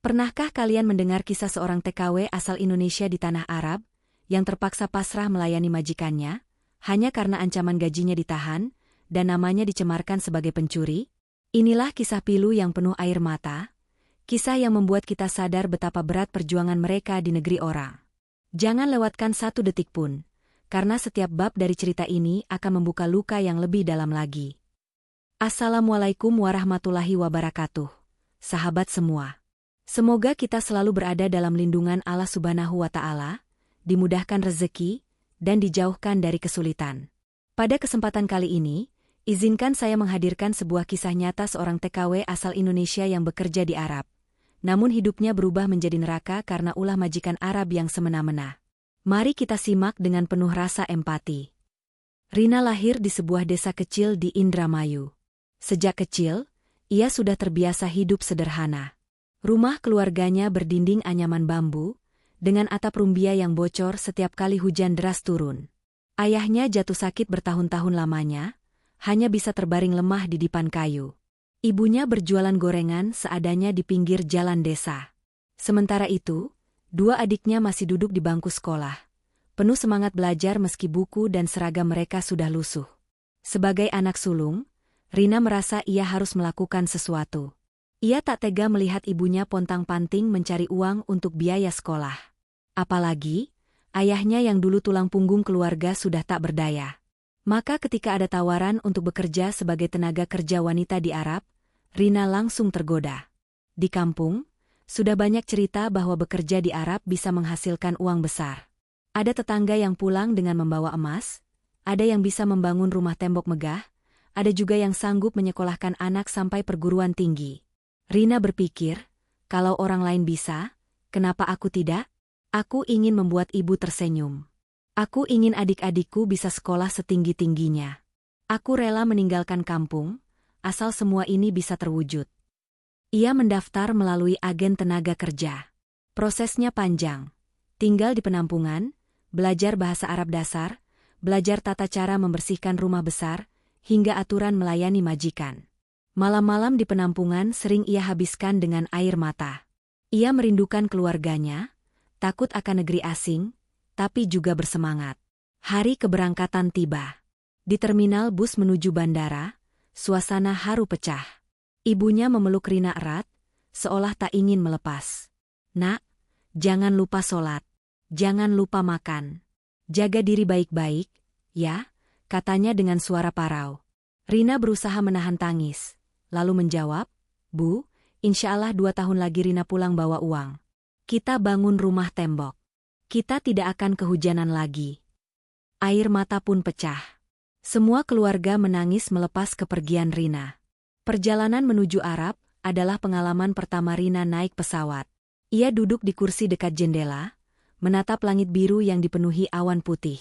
Pernahkah kalian mendengar kisah seorang TKW asal Indonesia di tanah Arab, yang terpaksa pasrah melayani majikannya, hanya karena ancaman gajinya ditahan, dan namanya dicemarkan sebagai pencuri? Inilah kisah pilu yang penuh air mata, kisah yang membuat kita sadar betapa berat perjuangan mereka di negeri orang. Jangan lewatkan satu detik pun, karena setiap bab dari cerita ini akan membuka luka yang lebih dalam lagi. Assalamualaikum warahmatullahi wabarakatuh, sahabat semua. Semoga kita selalu berada dalam lindungan Allah Subhanahu wa Ta'ala, dimudahkan rezeki, dan dijauhkan dari kesulitan. Pada kesempatan kali ini, izinkan saya menghadirkan sebuah kisah nyata seorang TKW asal Indonesia yang bekerja di Arab. Namun hidupnya berubah menjadi neraka karena ulah majikan Arab yang semena-mena. Mari kita simak dengan penuh rasa empati. Rina lahir di sebuah desa kecil di Indramayu. Sejak kecil, ia sudah terbiasa hidup sederhana. Rumah keluarganya berdinding anyaman bambu, dengan atap rumbia yang bocor setiap kali hujan deras turun. Ayahnya jatuh sakit bertahun-tahun lamanya, hanya bisa terbaring lemah di dipan kayu. Ibunya berjualan gorengan seadanya di pinggir jalan desa. Sementara itu, dua adiknya masih duduk di bangku sekolah, penuh semangat belajar meski buku dan seragam mereka sudah lusuh. Sebagai anak sulung, Rina merasa ia harus melakukan sesuatu. Ia tak tega melihat ibunya pontang-panting mencari uang untuk biaya sekolah. Apalagi, ayahnya yang dulu tulang punggung keluarga sudah tak berdaya. Maka ketika ada tawaran untuk bekerja sebagai tenaga kerja wanita di Arab, Rina langsung tergoda. Di kampung, sudah banyak cerita bahwa bekerja di Arab bisa menghasilkan uang besar. Ada tetangga yang pulang dengan membawa emas, ada yang bisa membangun rumah tembok megah, ada juga yang sanggup menyekolahkan anak sampai perguruan tinggi. Rina berpikir, kalau orang lain bisa, kenapa aku tidak? Aku ingin membuat ibu tersenyum. Aku ingin adik-adikku bisa sekolah setinggi-tingginya. Aku rela meninggalkan kampung, asal semua ini bisa terwujud. Ia mendaftar melalui agen tenaga kerja. Prosesnya panjang. Tinggal di penampungan, belajar bahasa Arab dasar, belajar tata cara membersihkan rumah besar, hingga aturan melayani majikan. Malam-malam di penampungan sering ia habiskan dengan air mata. Ia merindukan keluarganya, takut akan negeri asing, tapi juga bersemangat. Hari keberangkatan tiba. Di terminal bus menuju bandara, suasana haru pecah. Ibunya memeluk Rina erat, seolah tak ingin melepas. Nak, jangan lupa sholat, jangan lupa makan. Jaga diri baik-baik, ya, katanya dengan suara parau. Rina berusaha menahan tangis, lalu menjawab, Bu, insya Allah 2 tahun lagi Rina pulang bawa uang. Kita bangun rumah tembok. Kita tidak akan kehujanan lagi. Air mata pun pecah. Semua keluarga menangis melepas kepergian Rina. Perjalanan menuju Arab adalah pengalaman pertama Rina naik pesawat. Ia duduk di kursi dekat jendela, menatap langit biru yang dipenuhi awan putih.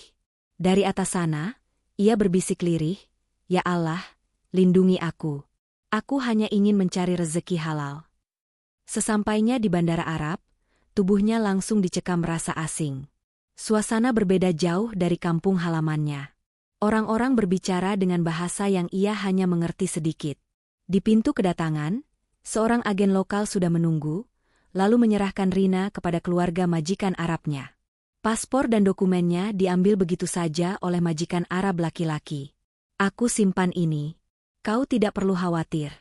Dari atas sana, ia berbisik lirih, Ya Allah, lindungi aku. Aku hanya ingin mencari rezeki halal. Sesampainya di bandara Arab, tubuhnya langsung dicekam rasa asing. Suasana berbeda jauh dari kampung halamannya. Orang-orang berbicara dengan bahasa yang ia hanya mengerti sedikit. Di pintu kedatangan, seorang agen lokal sudah menunggu, lalu menyerahkan Rina kepada keluarga majikan Arabnya. Paspor dan dokumennya diambil begitu saja oleh majikan Arab laki-laki. Aku simpan ini. Kau tidak perlu khawatir,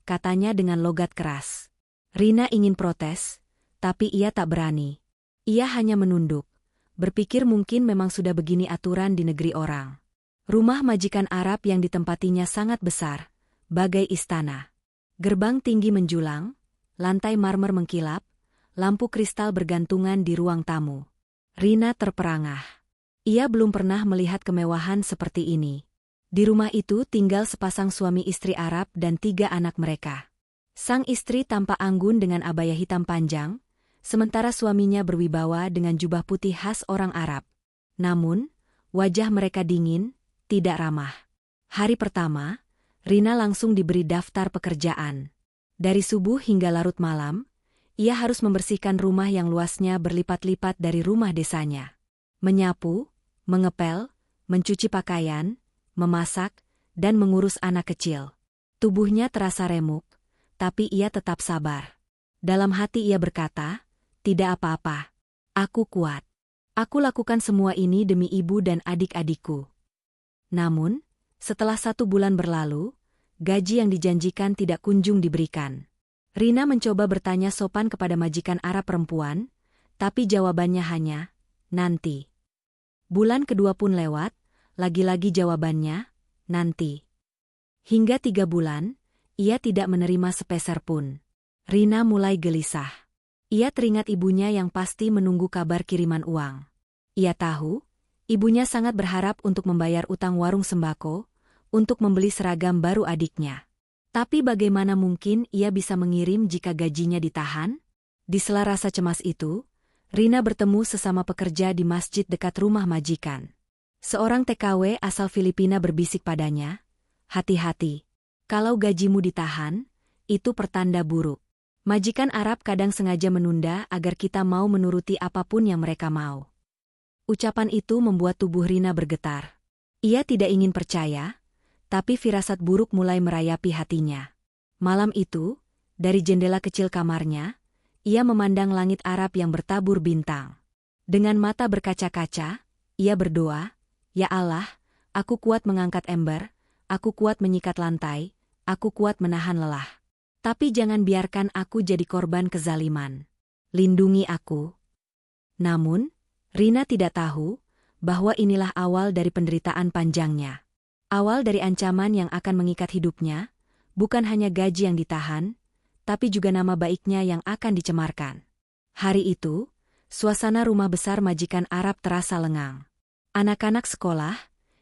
katanya dengan logat keras. Rina ingin protes, tapi ia tak berani. Ia hanya menunduk, berpikir mungkin memang sudah begini aturan di negeri orang. Rumah majikan Arab yang ditempatinya sangat besar, bagai istana. Gerbang tinggi menjulang, lantai marmer mengkilap, lampu kristal bergantungan di ruang tamu. Rina terperangah. Ia belum pernah melihat kemewahan seperti ini. Di rumah itu tinggal sepasang suami istri Arab dan 3 anak mereka. Sang istri tampak anggun dengan abaya hitam panjang, sementara suaminya berwibawa dengan jubah putih khas orang Arab. Namun, wajah mereka dingin, tidak ramah. Hari pertama, Rina langsung diberi daftar pekerjaan. Dari subuh hingga larut malam, ia harus membersihkan rumah yang luasnya berlipat-lipat dari rumah desanya. Menyapu, mengepel, mencuci pakaian, memasak, dan mengurus anak kecil. Tubuhnya terasa remuk, tapi ia tetap sabar. Dalam hati ia berkata, "Tidak apa-apa. Aku kuat. Aku lakukan semua ini demi ibu dan adik-adikku." Namun, setelah 1 bulan berlalu, gaji yang dijanjikan tidak kunjung diberikan. Rina mencoba bertanya sopan kepada majikan Arab perempuan, tapi jawabannya hanya, "Nanti." Bulan kedua pun lewat, lagi-lagi jawabannya, "Nanti." Hingga 3 bulan, ia tidak menerima sepeser pun. Rina mulai gelisah. Ia teringat ibunya yang pasti menunggu kabar kiriman uang. Ia tahu, ibunya sangat berharap untuk membayar utang warung sembako, untuk membeli seragam baru adiknya. Tapi bagaimana mungkin ia bisa mengirim jika gajinya ditahan? Di sela rasa cemas itu, Rina bertemu sesama pekerja di masjid dekat rumah majikan. Seorang TKW asal Filipina berbisik padanya, "Hati-hati. Kalau gajimu ditahan, itu pertanda buruk." Majikan Arab kadang sengaja menunda agar kita mau menuruti apapun yang mereka mau. Ucapan itu membuat tubuh Rina bergetar. Ia tidak ingin percaya, tapi firasat buruk mulai merayapi hatinya. Malam itu, dari jendela kecil kamarnya, ia memandang langit Arab yang bertabur bintang. Dengan mata berkaca-kaca, ia berdoa, "Ya Allah, aku kuat mengangkat ember, aku kuat menyikat lantai, aku kuat menahan lelah. Tapi jangan biarkan aku jadi korban kezaliman. Lindungi aku." Namun, Rina tidak tahu bahwa inilah awal dari penderitaan panjangnya. Awal dari ancaman yang akan mengikat hidupnya, bukan hanya gaji yang ditahan, tapi juga nama baiknya yang akan dicemarkan. Hari itu, suasana rumah besar majikan Arab terasa lengang. Anak-anak sekolah,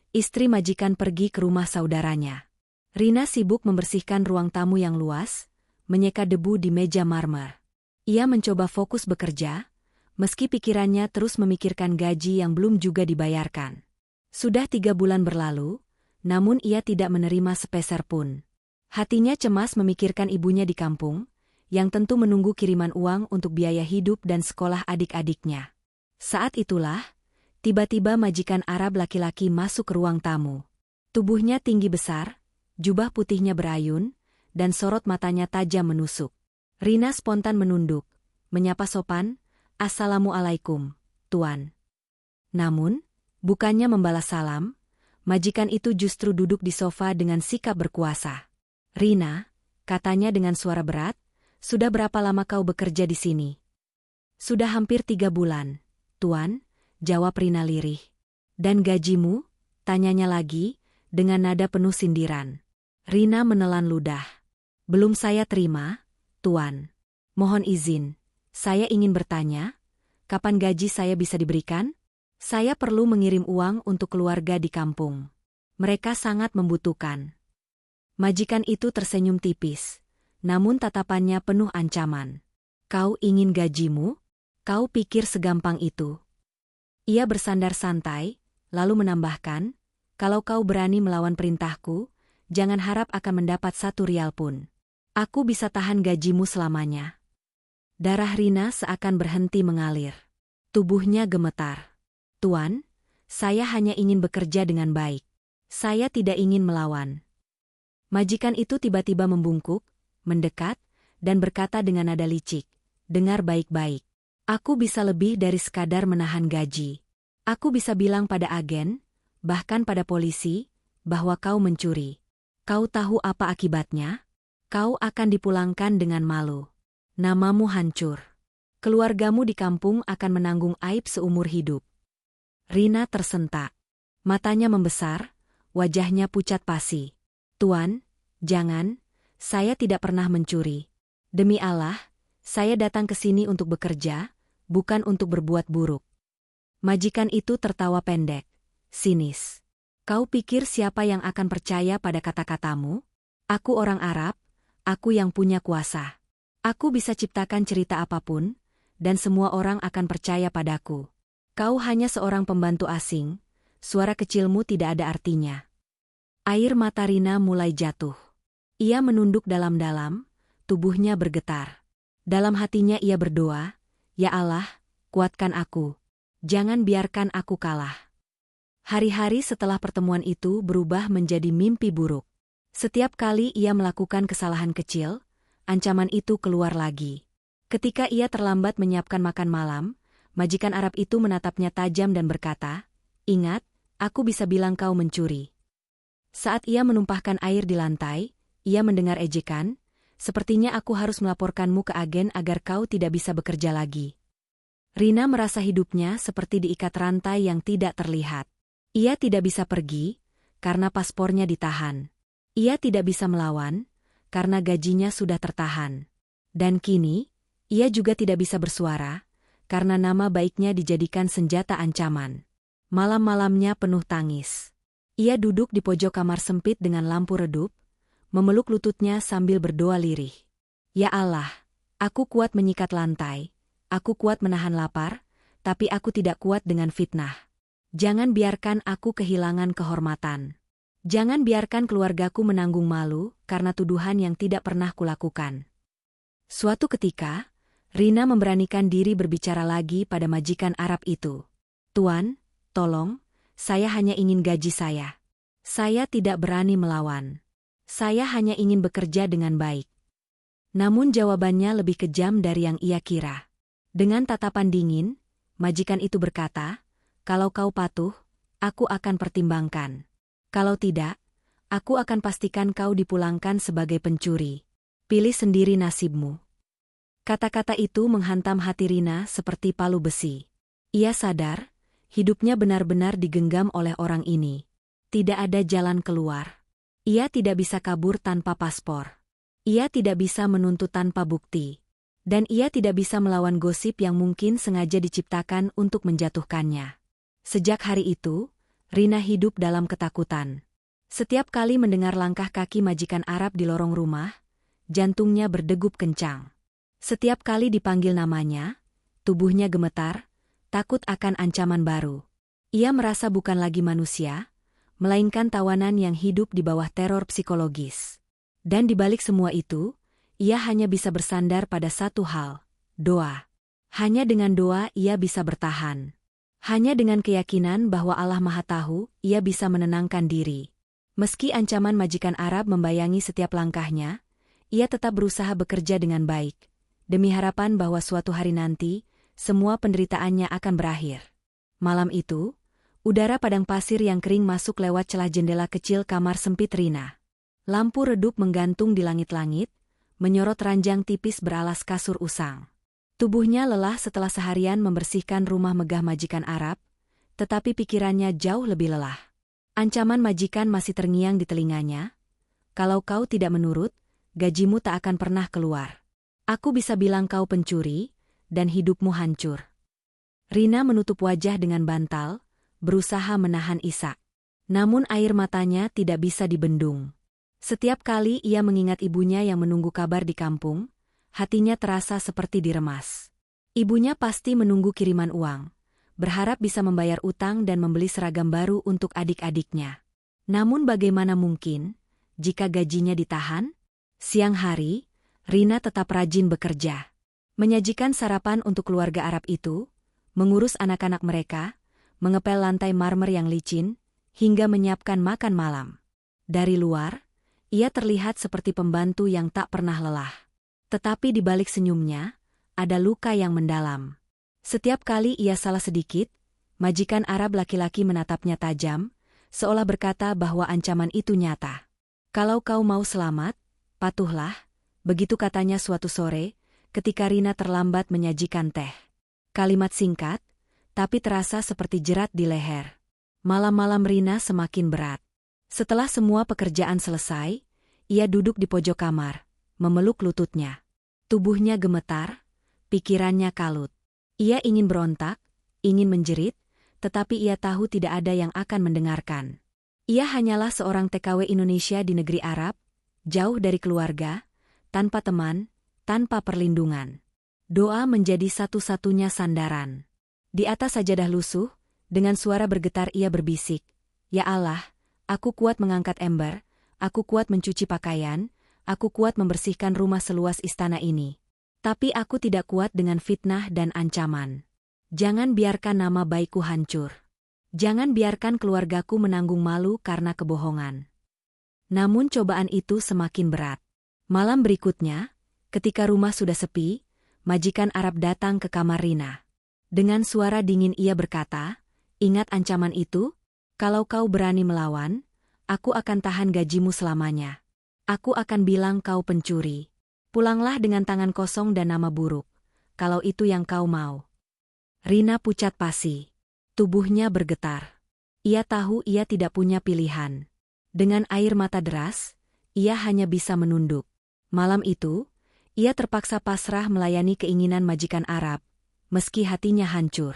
istri majikan pergi ke rumah saudaranya. Rina sibuk membersihkan ruang tamu yang luas, menyeka debu di meja marmer. Ia mencoba fokus bekerja, meski pikirannya terus memikirkan gaji yang belum juga dibayarkan. Sudah 3 bulan berlalu, namun ia tidak menerima sepeser pun. Hatinya cemas memikirkan ibunya di kampung, yang tentu menunggu kiriman uang untuk biaya hidup dan sekolah adik-adiknya. Saat itulah, tiba-tiba majikan Arab laki-laki masuk ke ruang tamu. Tubuhnya tinggi besar, jubah putihnya berayun, dan sorot matanya tajam menusuk. Rina spontan menunduk, menyapa sopan, "Assalamualaikum, Tuan." Namun, bukannya membalas salam, majikan itu justru duduk di sofa dengan sikap berkuasa. "Rina," katanya dengan suara berat, "sudah berapa lama kau bekerja di sini?" "Sudah hampir 3 bulan, Tuan," jawab Rina lirih. "Dan gajimu?" tanyanya lagi, dengan nada penuh sindiran. Rina menelan ludah. "Belum saya terima, Tuan. Mohon izin, saya ingin bertanya, kapan gaji saya bisa diberikan? Saya perlu mengirim uang untuk keluarga di kampung. Mereka sangat membutuhkan." Majikan itu tersenyum tipis, namun tatapannya penuh ancaman. "Kau ingin gajimu? Kau pikir segampang itu?" Ia bersandar santai, lalu menambahkan, "Kalau kau berani melawan perintahku, jangan harap akan mendapat 1 rial pun. Aku bisa tahan gajimu selamanya." Darah Rina seakan berhenti mengalir. Tubuhnya gemetar. "Tuan, saya hanya ingin bekerja dengan baik. Saya tidak ingin melawan." Majikan itu tiba-tiba membungkuk, mendekat, dan berkata dengan nada licik, "Dengar baik-baik. Aku bisa lebih dari sekadar menahan gaji. Aku bisa bilang pada agen, bahkan pada polisi, bahwa kau mencuri. Kau tahu apa akibatnya? Kau akan dipulangkan dengan malu. Namamu hancur. Keluargamu di kampung akan menanggung aib seumur hidup." Rina tersentak. Matanya membesar, wajahnya pucat pasi. "Tuan, jangan, saya tidak pernah mencuri. Demi Allah, saya datang ke sini untuk bekerja, bukan untuk berbuat buruk." Majikan itu tertawa pendek, sinis. "Kau pikir siapa yang akan percaya pada kata-katamu? Aku orang Arab, aku yang punya kuasa. Aku bisa ciptakan cerita apapun, dan semua orang akan percaya padaku. Kau hanya seorang pembantu asing, suara kecilmu tidak ada artinya." Air mata Rina mulai jatuh. Ia menunduk dalam-dalam, tubuhnya bergetar. Dalam hatinya ia berdoa, "Ya Allah, kuatkan aku. Jangan biarkan aku kalah." Hari-hari setelah pertemuan itu berubah menjadi mimpi buruk. Setiap kali ia melakukan kesalahan kecil, ancaman itu keluar lagi. Ketika ia terlambat menyiapkan makan malam, majikan Arab itu menatapnya tajam dan berkata, "Ingat, aku bisa bilang kau mencuri." Saat ia menumpahkan air di lantai, ia mendengar ejekan, "Sepertinya aku harus melaporkanmu ke agen agar kau tidak bisa bekerja lagi." Rina merasa hidupnya seperti diikat rantai yang tidak terlihat. Ia tidak bisa pergi, karena paspornya ditahan. Ia tidak bisa melawan, karena gajinya sudah tertahan. Dan kini, ia juga tidak bisa bersuara, karena nama baiknya dijadikan senjata ancaman. Malam-malamnya penuh tangis. Ia duduk di pojok kamar sempit dengan lampu redup, memeluk lututnya sambil berdoa lirih. "Ya Allah, aku kuat menyikat lantai, aku kuat menahan lapar, tapi aku tidak kuat dengan fitnah. Jangan biarkan aku kehilangan kehormatan. Jangan biarkan keluargaku menanggung malu karena tuduhan yang tidak pernah kulakukan." Suatu ketika, Rina memberanikan diri berbicara lagi pada majikan Arab itu. "Tuan, tolong, saya hanya ingin gaji saya. Saya tidak berani melawan. Saya hanya ingin bekerja dengan baik." Namun jawabannya lebih kejam dari yang ia kira. Dengan tatapan dingin, majikan itu berkata, "Kalau kau patuh, aku akan pertimbangkan. Kalau tidak, aku akan pastikan kau dipulangkan sebagai pencuri. Pilih sendiri nasibmu." Kata-kata itu menghantam hati Rina seperti palu besi. Ia sadar, hidupnya benar-benar digenggam oleh orang ini. Tidak ada jalan keluar. Ia tidak bisa kabur tanpa paspor. Ia tidak bisa menuntut tanpa bukti. Dan ia tidak bisa melawan gosip yang mungkin sengaja diciptakan untuk menjatuhkannya. Sejak hari itu, Rina hidup dalam ketakutan. Setiap kali mendengar langkah kaki majikan Arab di lorong rumah, jantungnya berdegup kencang. Setiap kali dipanggil namanya, tubuhnya gemetar, takut akan ancaman baru. Ia merasa bukan lagi manusia, melainkan tawanan yang hidup di bawah teror psikologis. Dan di balik semua itu, ia hanya bisa bersandar pada satu hal, doa. Hanya dengan doa ia bisa bertahan. Hanya dengan keyakinan bahwa Allah Maha Tahu, ia bisa menenangkan diri. Meski ancaman majikan Arab membayangi setiap langkahnya, ia tetap berusaha bekerja dengan baik, demi harapan bahwa suatu hari nanti, semua penderitaannya akan berakhir. Malam itu, udara padang pasir yang kering masuk lewat celah jendela kecil kamar sempit Rina. Lampu redup menggantung di langit-langit, menyorot ranjang tipis beralas kasur usang. Tubuhnya lelah setelah seharian membersihkan rumah megah majikan Arab, tetapi pikirannya jauh lebih lelah. Ancaman majikan masih terngiang di telinganya. "Kalau kau tidak menurut, gajimu tak akan pernah keluar. Aku bisa bilang kau pencuri, dan hidupmu hancur." Rina menutup wajah dengan bantal, berusaha menahan isak. Namun air matanya tidak bisa dibendung. Setiap kali ia mengingat ibunya yang menunggu kabar di kampung, hatinya terasa seperti diremas. Ibunya pasti menunggu kiriman uang, berharap bisa membayar utang dan membeli seragam baru untuk adik-adiknya. Namun bagaimana mungkin, jika gajinya ditahan? Siang hari, Rina tetap rajin bekerja. Menyajikan sarapan untuk keluarga Arab itu, mengurus anak-anak mereka, mengepel lantai marmer yang licin, hingga menyiapkan makan malam. Dari luar, ia terlihat seperti pembantu yang tak pernah lelah. Tetapi di balik senyumnya, ada luka yang mendalam. Setiap kali ia salah sedikit, majikan Arab laki-laki menatapnya tajam, seolah berkata bahwa ancaman itu nyata. "Kalau kau mau selamat, patuhlah," begitu katanya suatu sore, ketika Rina terlambat menyajikan teh. Kalimat singkat, tapi terasa seperti jerat di leher. Malam-malam Rina semakin berat. Setelah semua pekerjaan selesai, ia duduk di pojok kamar, memeluk lututnya. Tubuhnya gemetar, pikirannya kalut. Ia ingin berontak, ingin menjerit, tetapi ia tahu tidak ada yang akan mendengarkan. Ia hanyalah seorang TKW Indonesia di negeri Arab, jauh dari keluarga, tanpa teman, tanpa perlindungan. Doa menjadi satu-satunya sandaran. Di atas sajadah lusuh, dengan suara bergetar ia berbisik, "Ya Allah, aku kuat mengangkat ember, aku kuat mencuci pakaian, aku kuat membersihkan rumah seluas istana ini. Tapi aku tidak kuat dengan fitnah dan ancaman. Jangan biarkan nama baikku hancur. Jangan biarkan keluargaku menanggung malu karena kebohongan." Namun cobaan itu semakin berat. Malam berikutnya, ketika rumah sudah sepi, majikan Arab datang ke kamar Rina. Dengan suara dingin ia berkata, "Ingat ancaman itu? Kalau kau berani melawan, aku akan tahan gajimu selamanya. Aku akan bilang kau pencuri. Pulanglah dengan tangan kosong dan nama buruk, kalau itu yang kau mau." Rina pucat pasi. Tubuhnya bergetar. Ia tahu ia tidak punya pilihan. Dengan air mata deras, ia hanya bisa menunduk. Malam itu, ia terpaksa pasrah melayani keinginan majikan Arab, meski hatinya hancur.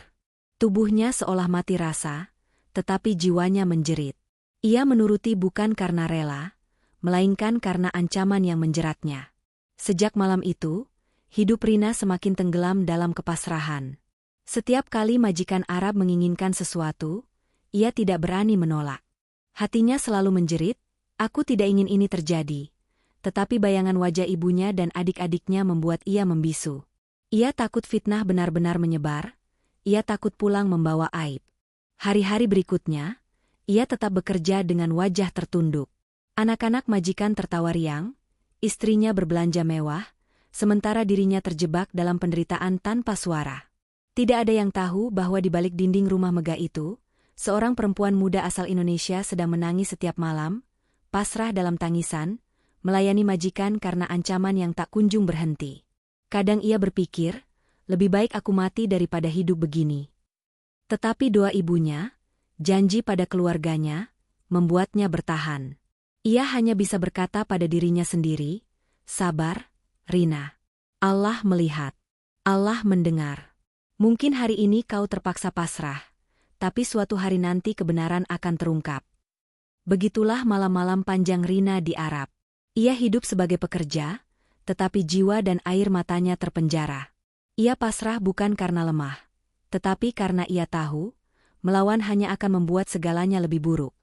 Tubuhnya seolah mati rasa, tetapi jiwanya menjerit. Ia menuruti bukan karena rela, melainkan karena ancaman yang menjeratnya. Sejak malam itu, hidup Rina semakin tenggelam dalam kepasrahan. Setiap kali majikan Arab menginginkan sesuatu, ia tidak berani menolak. Hatinya selalu menjerit, "Aku tidak ingin ini terjadi." Tetapi bayangan wajah ibunya dan adik-adiknya membuat ia membisu. Ia takut fitnah benar-benar menyebar, ia takut pulang membawa aib. Hari-hari berikutnya, ia tetap bekerja dengan wajah tertunduk. Anak-anak majikan tertawa riang, istrinya berbelanja mewah, sementara dirinya terjebak dalam penderitaan tanpa suara. Tidak ada yang tahu bahwa di balik dinding rumah megah itu, seorang perempuan muda asal Indonesia sedang menangis setiap malam, pasrah dalam tangisan, melayani majikan karena ancaman yang tak kunjung berhenti. Kadang ia berpikir, lebih baik aku mati daripada hidup begini. Tetapi doa ibunya, janji pada keluarganya, membuatnya bertahan. Ia hanya bisa berkata pada dirinya sendiri, "Sabar, Rina. Allah melihat. Allah mendengar. Mungkin hari ini kau terpaksa pasrah, tapi suatu hari nanti kebenaran akan terungkap." Begitulah malam-malam panjang Rina di Arab. Ia hidup sebagai pekerja, tetapi jiwa dan air matanya terpenjara. Ia pasrah bukan karena lemah, tetapi karena ia tahu, melawan hanya akan membuat segalanya lebih buruk.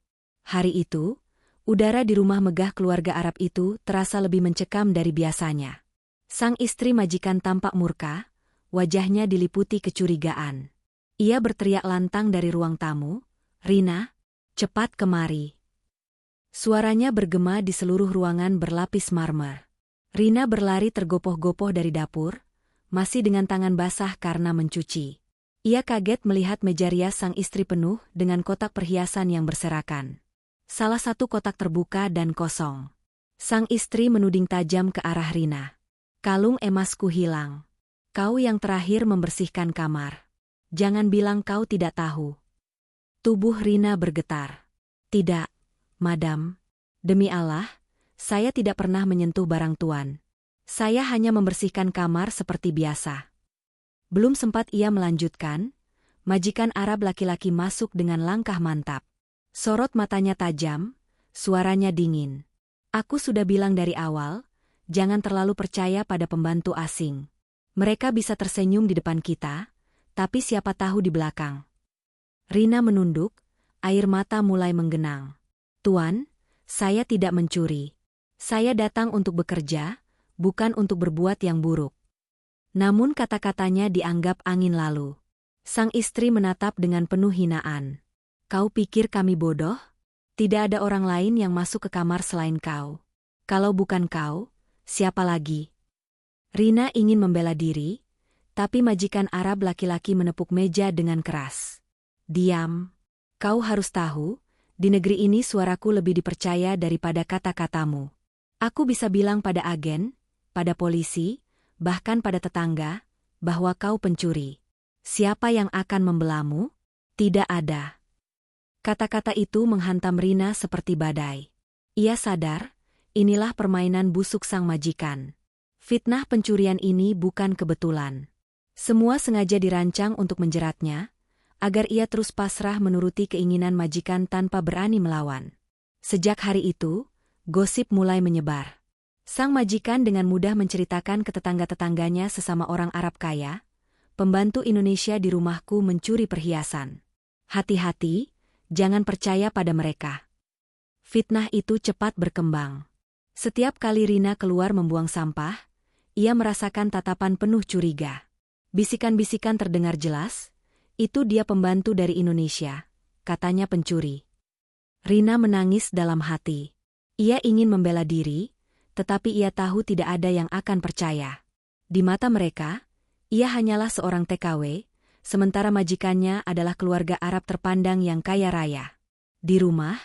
Hari itu, udara di rumah megah keluarga Arab itu terasa lebih mencekam dari biasanya. Sang istri majikan tampak murka, wajahnya diliputi kecurigaan. Ia berteriak lantang dari ruang tamu, "Rina, cepat kemari." Suaranya bergema di seluruh ruangan berlapis marmer. Rina berlari tergopoh-gopoh dari dapur, masih dengan tangan basah karena mencuci. Ia kaget melihat meja rias sang istri penuh dengan kotak perhiasan yang berserakan. Salah satu kotak terbuka dan kosong. Sang istri menuding tajam ke arah Rina. "Kalung emasku hilang. Kau yang terakhir membersihkan kamar. Jangan bilang kau tidak tahu." Tubuh Rina bergetar. "Tidak, Madam. Demi Allah, saya tidak pernah menyentuh barang tuan. Saya hanya membersihkan kamar seperti biasa." Belum sempat ia melanjutkan, majikan Arab laki-laki masuk dengan langkah mantap. Sorot matanya tajam, suaranya dingin. "Aku sudah bilang dari awal, jangan terlalu percaya pada pembantu asing. Mereka bisa tersenyum di depan kita, tapi siapa tahu di belakang." Rina menunduk, air mata mulai menggenang. "Tuan, saya tidak mencuri. Saya datang untuk bekerja, bukan untuk berbuat yang buruk." Namun kata-katanya dianggap angin lalu. Sang istri menatap dengan penuh hinaan. "Kau pikir kami bodoh? Tidak ada orang lain yang masuk ke kamar selain kau. Kalau bukan kau, siapa lagi?" Rina ingin membela diri, tapi majikan Arab laki-laki menepuk meja dengan keras. "Diam. Kau harus tahu, di negeri ini suaraku lebih dipercaya daripada kata-katamu. Aku bisa bilang pada agen, pada polisi, bahkan pada tetangga, bahwa kau pencuri. Siapa yang akan membelamu? Tidak ada." Kata-kata itu menghantam Rina seperti badai. Ia sadar, inilah permainan busuk sang majikan. Fitnah pencurian ini bukan kebetulan. Semua sengaja dirancang untuk menjeratnya, agar ia terus pasrah menuruti keinginan majikan tanpa berani melawan. Sejak hari itu, gosip mulai menyebar. Sang majikan dengan mudah menceritakan ke tetangga-tetangganya sesama orang Arab kaya, "Pembantu Indonesia di rumahku mencuri perhiasan. Hati-hati, jangan percaya pada mereka." Fitnah itu cepat berkembang. Setiap kali Rina keluar membuang sampah, ia merasakan tatapan penuh curiga. Bisikan-bisikan terdengar jelas, "Itu dia pembantu dari Indonesia," katanya pencuri. Rina menangis dalam hati. Ia ingin membela diri, tetapi ia tahu tidak ada yang akan percaya. Di mata mereka, Ia hanyalah seorang TKW, sementara majikannya adalah keluarga Arab terpandang yang kaya raya. Di rumah,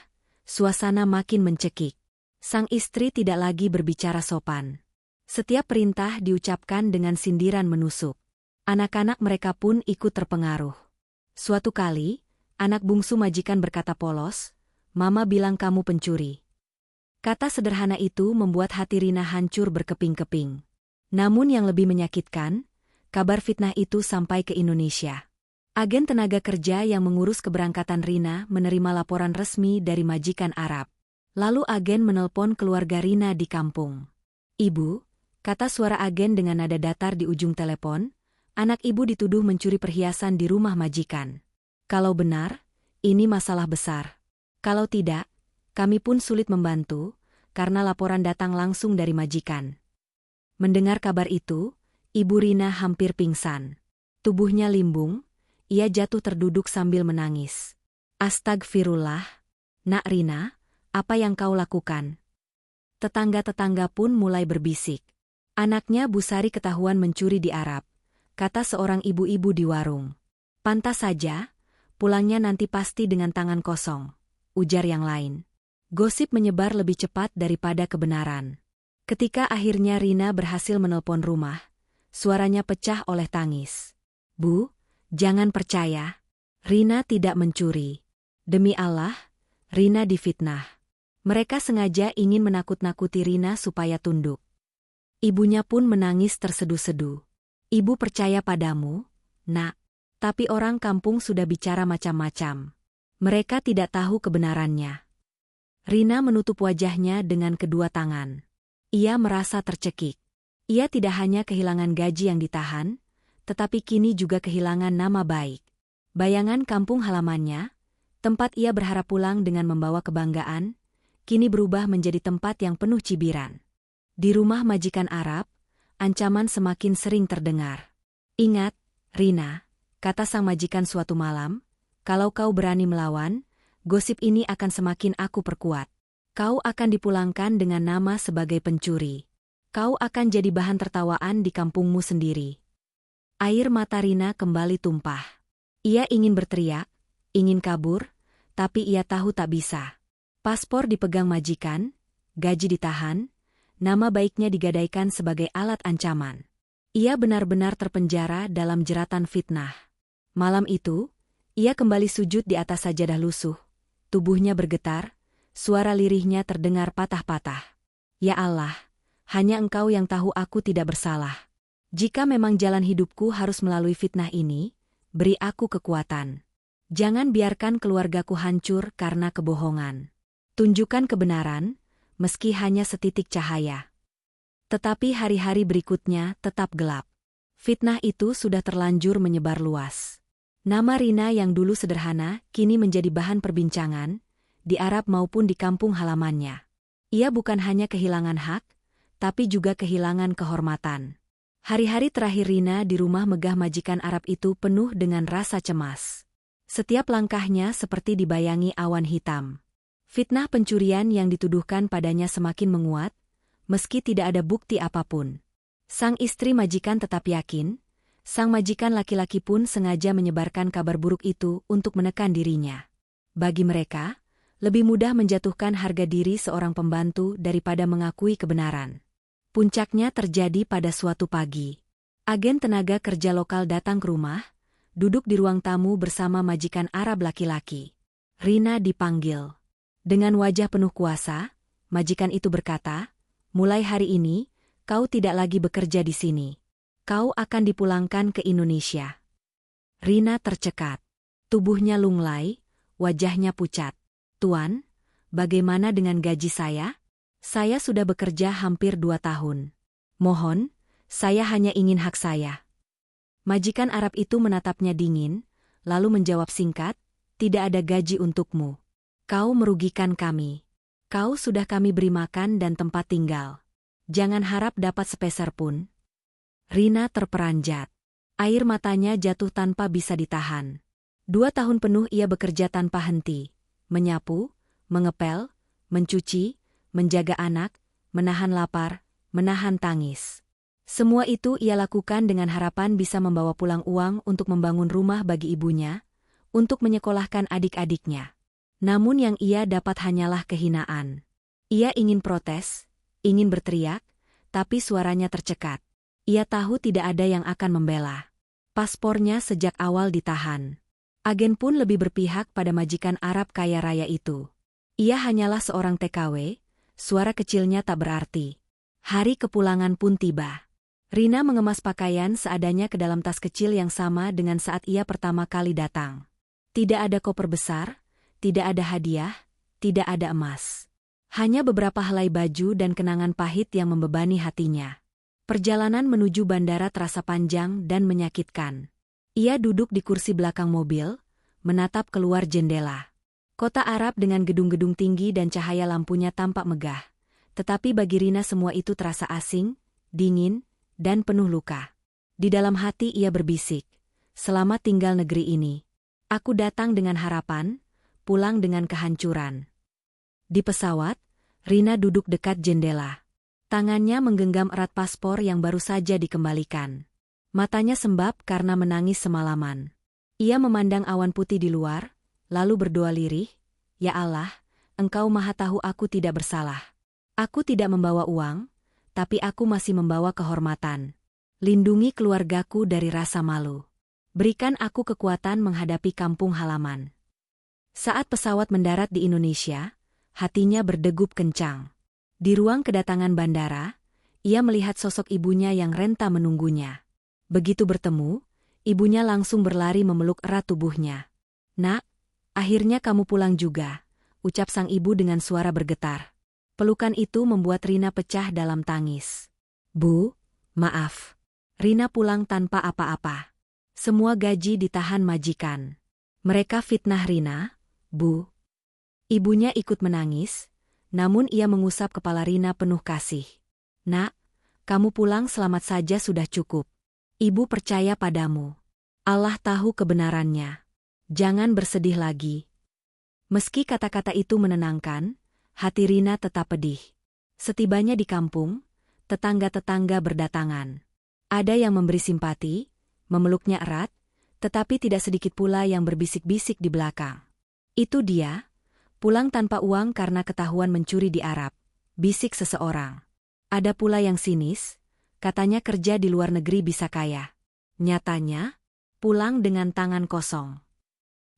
suasana makin mencekik. Sang istri tidak lagi berbicara sopan. Setiap perintah diucapkan dengan sindiran menusuk. Anak-anak mereka pun ikut terpengaruh. Suatu kali, anak bungsu majikan berkata polos, "Mama bilang kamu pencuri." Kata sederhana itu membuat hati Rina hancur berkeping-keping. Namun yang lebih menyakitkan, kabar fitnah itu sampai ke Indonesia. Agen tenaga kerja yang mengurus keberangkatan Rina menerima laporan resmi dari majikan Arab. Lalu agen menelpon keluarga Rina di kampung. "Ibu," kata suara agen dengan nada datar di ujung telepon, "anak ibu dituduh mencuri perhiasan di rumah majikan. Kalau benar, ini masalah besar. Kalau tidak, kami pun sulit membantu, karena laporan datang langsung dari majikan." Mendengar kabar itu, Ibu Rina hampir pingsan. Tubuhnya limbung, ia jatuh terduduk sambil menangis. "Astagfirullah, Nak Rina, apa yang kau lakukan?" Tetangga-tetangga pun mulai berbisik. "Anaknya Bu Sari ketahuan mencuri di Arab," kata seorang ibu-ibu di warung. "Pantas saja, pulangnya nanti pasti dengan tangan kosong," ujar yang lain. Gosip menyebar lebih cepat daripada kebenaran. Ketika akhirnya Rina berhasil menelpon rumah, suaranya pecah oleh tangis. "Bu, jangan percaya. Rina tidak mencuri. Demi Allah, Rina difitnah. Mereka sengaja ingin menakut-nakuti Rina supaya tunduk." Ibunya pun menangis terseduh-seduh. "Ibu percaya padamu, Nak. Tapi orang kampung sudah bicara macam-macam. Mereka tidak tahu kebenarannya." Rina menutup wajahnya dengan kedua tangan. Ia merasa tercekik. Ia tidak hanya kehilangan gaji yang ditahan, tetapi kini juga kehilangan nama baik. Bayangan kampung halamannya, tempat ia berharap pulang dengan membawa kebanggaan, kini berubah menjadi tempat yang penuh cibiran. Di rumah majikan Arab, ancaman semakin sering terdengar. "Ingat, Rina," kata sang majikan suatu malam, "kalau kau berani melawan, gosip ini akan semakin aku perkuat. Kau akan dipulangkan dengan nama sebagai pencuri. Kau akan jadi bahan tertawaan di kampungmu sendiri." Air mata Rina kembali tumpah. Ia ingin berteriak, ingin kabur, tapi ia tahu tak bisa. Paspor dipegang majikan, gaji ditahan, nama baiknya digadaikan sebagai alat ancaman. Ia benar-benar terpenjara dalam jeratan fitnah. Malam itu, ia kembali sujud di atas sajadah lusuh. Tubuhnya bergetar, suara lirihnya terdengar patah-patah. "Ya Allah, hanya Engkau yang tahu aku tidak bersalah. Jika memang jalan hidupku harus melalui fitnah ini, beri aku kekuatan. Jangan biarkan keluargaku hancur karena kebohongan. Tunjukkan kebenaran, meski hanya setitik cahaya." Tetapi hari-hari berikutnya tetap gelap. Fitnah itu sudah terlanjur menyebar luas. Nama Rina yang dulu sederhana kini menjadi bahan perbincangan, di Arab maupun di kampung halamannya. Ia bukan hanya kehilangan hak, tapi juga kehilangan kehormatan. Hari-hari terakhir Rina di rumah megah majikan Arab itu penuh dengan rasa cemas. Setiap langkahnya seperti dibayangi awan hitam. Fitnah pencurian yang dituduhkan padanya semakin menguat, meski tidak ada bukti apapun. Sang istri majikan tetap yakin, sang majikan laki-laki pun sengaja menyebarkan kabar buruk itu untuk menekan dirinya. Bagi mereka, lebih mudah menjatuhkan harga diri seorang pembantu daripada mengakui kebenaran. Puncaknya terjadi pada suatu pagi. Agen tenaga kerja lokal datang ke rumah, duduk di ruang tamu bersama majikan Arab laki-laki. Rina dipanggil. Dengan wajah penuh kuasa, majikan itu berkata, "Mulai hari ini, kau tidak lagi bekerja di sini. Kau akan dipulangkan ke Indonesia." Rina tercekat. Tubuhnya lunglai, wajahnya pucat. "Tuan, bagaimana dengan gaji saya? Saya sudah bekerja hampir 2 tahun. Mohon, saya hanya ingin hak saya." Majikan Arab itu menatapnya dingin, lalu menjawab singkat, "Tidak ada gaji untukmu. Kau merugikan kami. Kau sudah kami beri makan dan tempat tinggal. Jangan harap dapat sepeser pun." Rina terperanjat. Air matanya jatuh tanpa bisa ditahan. 2 tahun penuh ia bekerja tanpa henti. Menyapu, mengepel, mencuci, menjaga anak, menahan lapar, menahan tangis. Semua itu ia lakukan dengan harapan bisa membawa pulang uang untuk membangun rumah bagi ibunya, untuk menyekolahkan adik-adiknya. Namun yang ia dapat hanyalah kehinaan. Ia ingin protes, ingin berteriak, tapi suaranya tercekat. Ia tahu tidak ada yang akan membela. Paspornya sejak awal ditahan. Agen pun lebih berpihak pada majikan Arab kaya raya itu. Ia hanyalah seorang TKW, suara kecilnya tak berarti. Hari kepulangan pun tiba. Rina mengemas pakaian seadanya ke dalam tas kecil yang sama dengan saat ia pertama kali datang. Tidak ada koper besar, tidak ada hadiah, tidak ada emas. Hanya beberapa helai baju dan kenangan pahit yang membebani hatinya. Perjalanan menuju bandara terasa panjang dan menyakitkan. Ia duduk di kursi belakang mobil, menatap keluar jendela. Kota Arab dengan gedung-gedung tinggi dan cahaya lampunya tampak megah. Tetapi bagi Rina semua itu terasa asing, dingin, dan penuh luka. Di dalam hati ia berbisik, "Selamat tinggal negeri ini. Aku datang dengan harapan, pulang dengan kehancuran." Di pesawat, Rina duduk dekat jendela. Tangannya menggenggam erat paspor yang baru saja dikembalikan. Matanya sembab karena menangis semalaman. Ia memandang awan putih di luar, lalu berdoa lirih, "Ya Allah, Engkau Maha Tahu aku tidak bersalah. Aku tidak membawa uang, tapi aku masih membawa kehormatan. Lindungi keluargaku dari rasa malu. Berikan aku kekuatan menghadapi kampung halaman." Saat pesawat mendarat di Indonesia, hatinya berdegup kencang. Di ruang kedatangan bandara, ia melihat sosok ibunya yang renta menunggunya. Begitu bertemu, ibunya langsung berlari memeluk erat tubuhnya. "Nak, akhirnya kamu pulang juga," ucap sang ibu dengan suara bergetar. Pelukan itu membuat Rina pecah dalam tangis. "Bu, maaf. Rina pulang tanpa apa-apa. Semua gaji ditahan majikan. Mereka fitnah Rina, Bu." Ibunya ikut menangis, namun ia mengusap kepala Rina penuh kasih. "Nak, kamu pulang selamat saja sudah cukup. Ibu percaya padamu. Allah tahu kebenarannya. Jangan bersedih lagi." Meski kata-kata itu menenangkan, hati Rina tetap pedih. Setibanya di kampung, tetangga-tetangga berdatangan. Ada yang memberi simpati, memeluknya erat, tetapi tidak sedikit pula yang berbisik-bisik di belakang. "Itu dia, pulang tanpa uang karena ketahuan mencuri di Arab," bisik seseorang. Ada pula yang sinis, katanya kerja di luar negeri bisa kaya. Nyatanya, pulang dengan tangan kosong.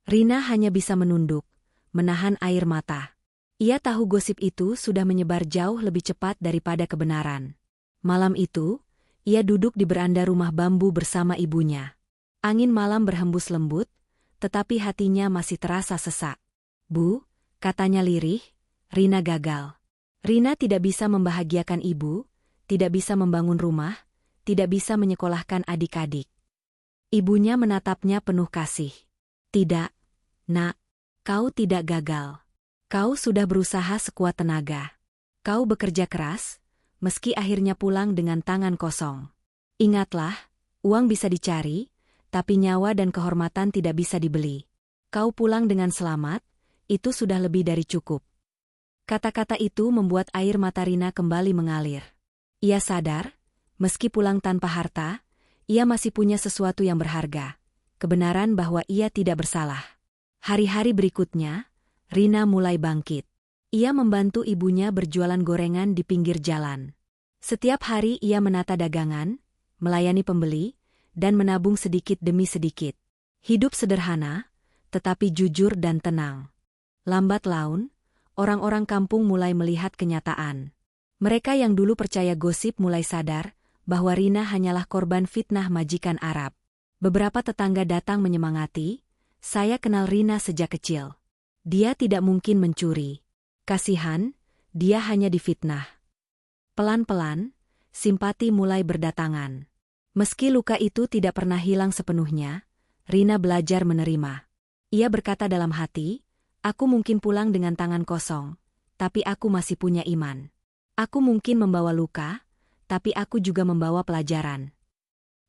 Rina hanya bisa menunduk, menahan air mata. Ia tahu gosip itu sudah menyebar jauh lebih cepat daripada kebenaran. Malam itu, ia duduk di beranda rumah bambu bersama ibunya. Angin malam berhembus lembut, tetapi hatinya masih terasa sesak. "Bu," katanya lirih, "Rina gagal. Rina tidak bisa membahagiakan ibu, tidak bisa membangun rumah, tidak bisa menyekolahkan adik-adik." Ibunya menatapnya penuh kasih. "Tidak, Nak, kau tidak gagal. Kau sudah berusaha sekuat tenaga. Kau bekerja keras, meski akhirnya pulang dengan tangan kosong. Ingatlah, uang bisa dicari, tapi nyawa dan kehormatan tidak bisa dibeli. Kau pulang dengan selamat, itu sudah lebih dari cukup." Kata-kata itu membuat air mata Rina kembali mengalir. Ia sadar, meski pulang tanpa harta, ia masih punya sesuatu yang berharga, kebenaran bahwa ia tidak bersalah. Hari-hari berikutnya, Rina mulai bangkit. Ia membantu ibunya berjualan gorengan di pinggir jalan. Setiap hari ia menata dagangan, melayani pembeli, dan menabung sedikit demi sedikit. Hidup sederhana, tetapi jujur dan tenang. Lambat laun, orang-orang kampung mulai melihat kenyataan. Mereka yang dulu percaya gosip mulai sadar bahwa Rina hanyalah korban fitnah majikan Arab. Beberapa tetangga datang menyemangati, "Saya kenal Rina sejak kecil. Dia tidak mungkin mencuri. Kasihan, dia hanya difitnah." Pelan-pelan, simpati mulai berdatangan. Meski luka itu tidak pernah hilang sepenuhnya, Rina belajar menerima. Ia berkata dalam hati, "Aku mungkin pulang dengan tangan kosong, tapi aku masih punya iman. Aku mungkin membawa luka, tapi aku juga membawa pelajaran."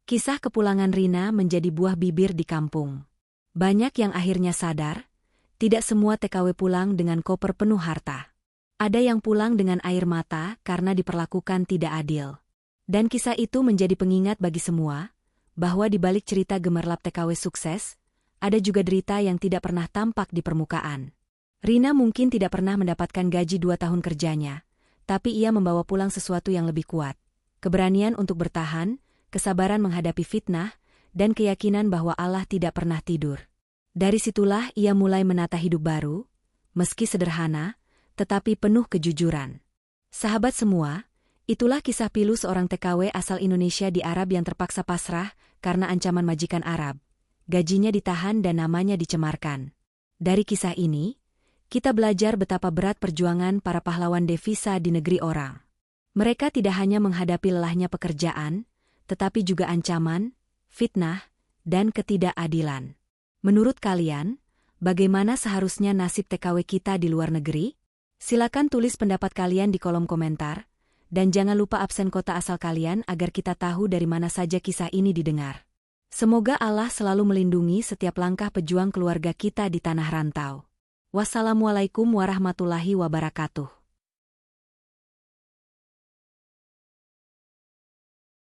Kisah kepulangan Rina menjadi buah bibir di kampung. Banyak yang akhirnya sadar, tidak semua TKW pulang dengan koper penuh harta. Ada yang pulang dengan air mata karena diperlakukan tidak adil. Dan kisah itu menjadi pengingat bagi semua, bahwa di balik cerita gemerlap TKW sukses, ada juga derita yang tidak pernah tampak di permukaan. Rina mungkin tidak pernah mendapatkan gaji 2 tahun kerjanya, tapi ia membawa pulang sesuatu yang lebih kuat. Keberanian untuk bertahan, kesabaran menghadapi fitnah, dan keyakinan bahwa Allah tidak pernah tidur. Dari situlah ia mulai menata hidup baru, meski sederhana, tetapi penuh kejujuran. Sahabat semua, itulah kisah pilu seorang TKW asal Indonesia di Arab yang terpaksa pasrah karena ancaman majikan Arab. Gajinya ditahan dan namanya dicemarkan. Dari kisah ini, kita belajar betapa berat perjuangan para pahlawan devisa di negeri orang. Mereka tidak hanya menghadapi lelahnya pekerjaan, tetapi juga ancaman, fitnah, dan ketidakadilan. Menurut kalian, bagaimana seharusnya nasib TKW kita di luar negeri? Silakan tulis pendapat kalian di kolom komentar, dan jangan lupa absen kota asal kalian agar kita tahu dari mana saja kisah ini didengar. Semoga Allah selalu melindungi setiap langkah pejuang keluarga kita di tanah rantau. Wassalamualaikum warahmatullahi wabarakatuh.